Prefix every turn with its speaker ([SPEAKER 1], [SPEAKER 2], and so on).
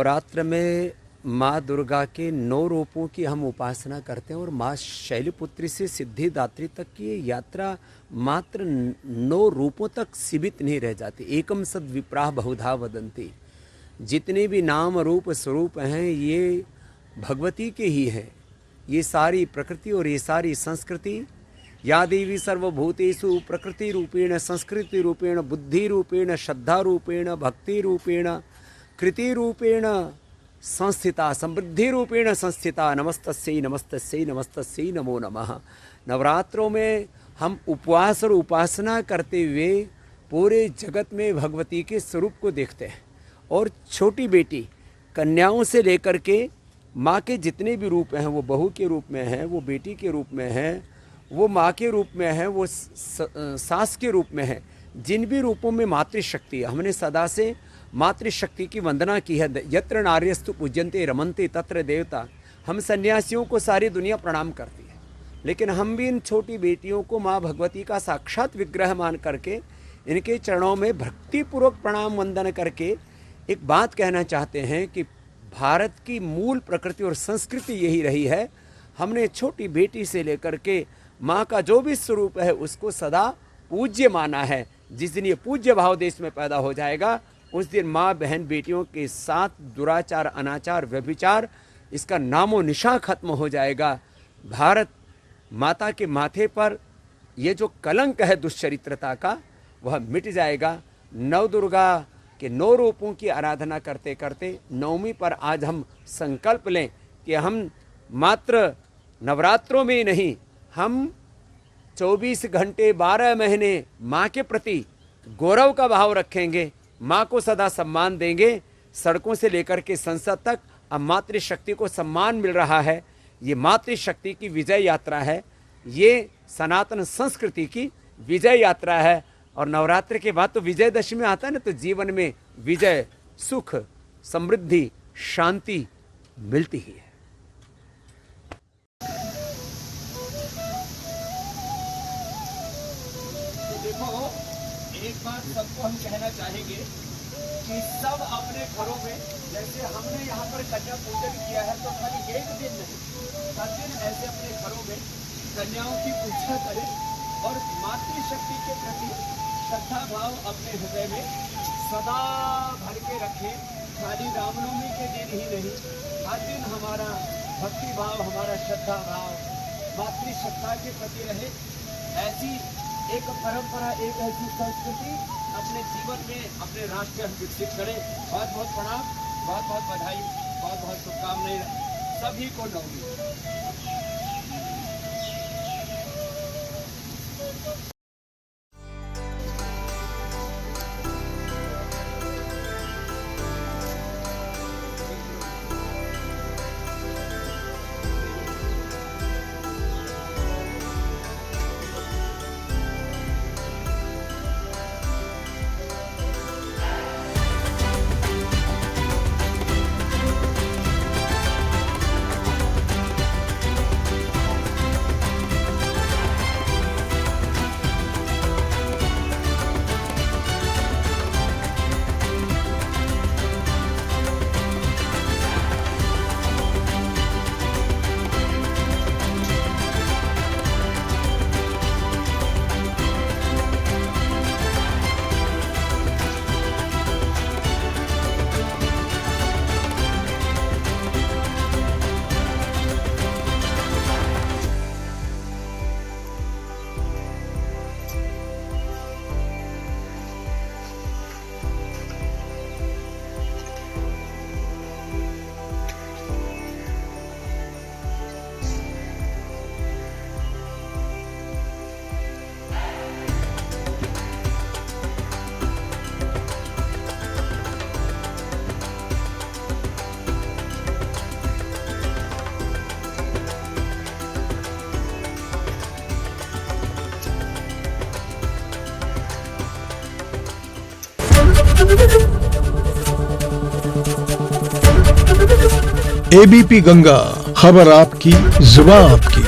[SPEAKER 1] नवरात्र में माँ दुर्गा के 9 रूपों की हम उपासना करते हैं और माँ शैलपुत्री से सिद्धिदात्री तक की ये यात्रा मात्र 9 रूपों तक सीमित नहीं रह जाती। एकम सद विप्राह बहुधा वदंती। जितने भी नाम रूप स्वरूप हैं ये भगवती के ही हैं। ये सारी प्रकृति और ये सारी संस्कृति या देवी सर्वभूतेषु प्रकृति रूपेण संस्कृति रूपेण बुद्धि रूपेण श्रद्धा रूपेण भक्ति रूपेण कृति रूपेण संस्थिता समृद्धि रूपेण संस्थिता। नमस्तस्यै नमस्तस्यै नमस्तस्यै नमो नमः। नवरात्रों में हम उपवास और उपासना करते हुए पूरे जगत में भगवती के स्वरूप को देखते हैं और छोटी बेटी कन्याओं से लेकर के माँ के जितने भी रूप हैं, वो बहू के रूप में है, वो बेटी के रूप में है, वो माँ के रूप में है, वो सास के रूप में है। जिन भी रूपों में मातृशक्ति है, हमने सदा से मातृशक्ति की वंदना की है। यत्र नार्यस्तु पूज्यन्ते रमन्ते तत्र देवता। हम सन्यासियों को सारी दुनिया प्रणाम करती है, लेकिन हम भी इन छोटी बेटियों को माँ भगवती का साक्षात विग्रह मान करके इनके चरणों में भक्तिपूर्वक प्रणाम वंदन करके एक बात कहना चाहते हैं कि भारत की मूल प्रकृति और संस्कृति यही रही है। हमने छोटी बेटी से लेकर के माँ का जो भी स्वरूप है उसको सदा पूज्य माना है। जिस दिन ये पूज्य भाव देश में पैदा हो जाएगा उस दिन माँ बहन बेटियों के साथ दुराचार अनाचार व्यभिचार इसका नामो निशान खत्म हो जाएगा। भारत माता के माथे पर ये जो कलंक है दुश्चरित्रता का वह मिट जाएगा। नव दुर्गा के 9 रूपों की आराधना करते करते नवमी पर आज हम संकल्प लें कि हम मात्र नवरात्रों में ही नहीं, हम 24 घंटे 12 महीने माँ के प्रति गौरव का भाव रखेंगे, माँ को सदा सम्मान देंगे। सड़कों से लेकर के संसद तक अब मातृशक्ति को सम्मान मिल रहा है। ये मातृशक्ति की विजय यात्रा है, ये सनातन संस्कृति की विजय यात्रा है। और नवरात्र के बाद तो विजयदशमी आता है ना, तो जीवन में विजय सुख समृद्धि शांति मिलती ही है।
[SPEAKER 2] तो देखो, एक बात सबको हम कहना चाहेंगे कि सब अपने घरों में, जैसे हमने यहाँ पर कन्या पूजन किया है, तो खाली एक दिन नहीं, हर दिन ऐसे अपने घरों में कन्याओं की पूजा करें और मातृशक्ति के प्रति श्रद्धा भाव अपने हृदय में सदा भर के रखें। खाली रामनवमी के दिन ही नहीं, हर दिन हमारा भक्ति भाव, हमारा श्रद्धा भाव मातृशक्ति के प्रति रहे। ऐसी एक परंपरा, एक ऐसी संस्कृति अपने जीवन में, अपने राष्ट्र में विकसित करें। बहुत बहुत प्रणाम, बहुत बहुत बधाई, बहुत बहुत शुभकामनाएं सभी को नवमी।
[SPEAKER 3] एबीपी गंगा, खबर आपकी, जुबान आपकी।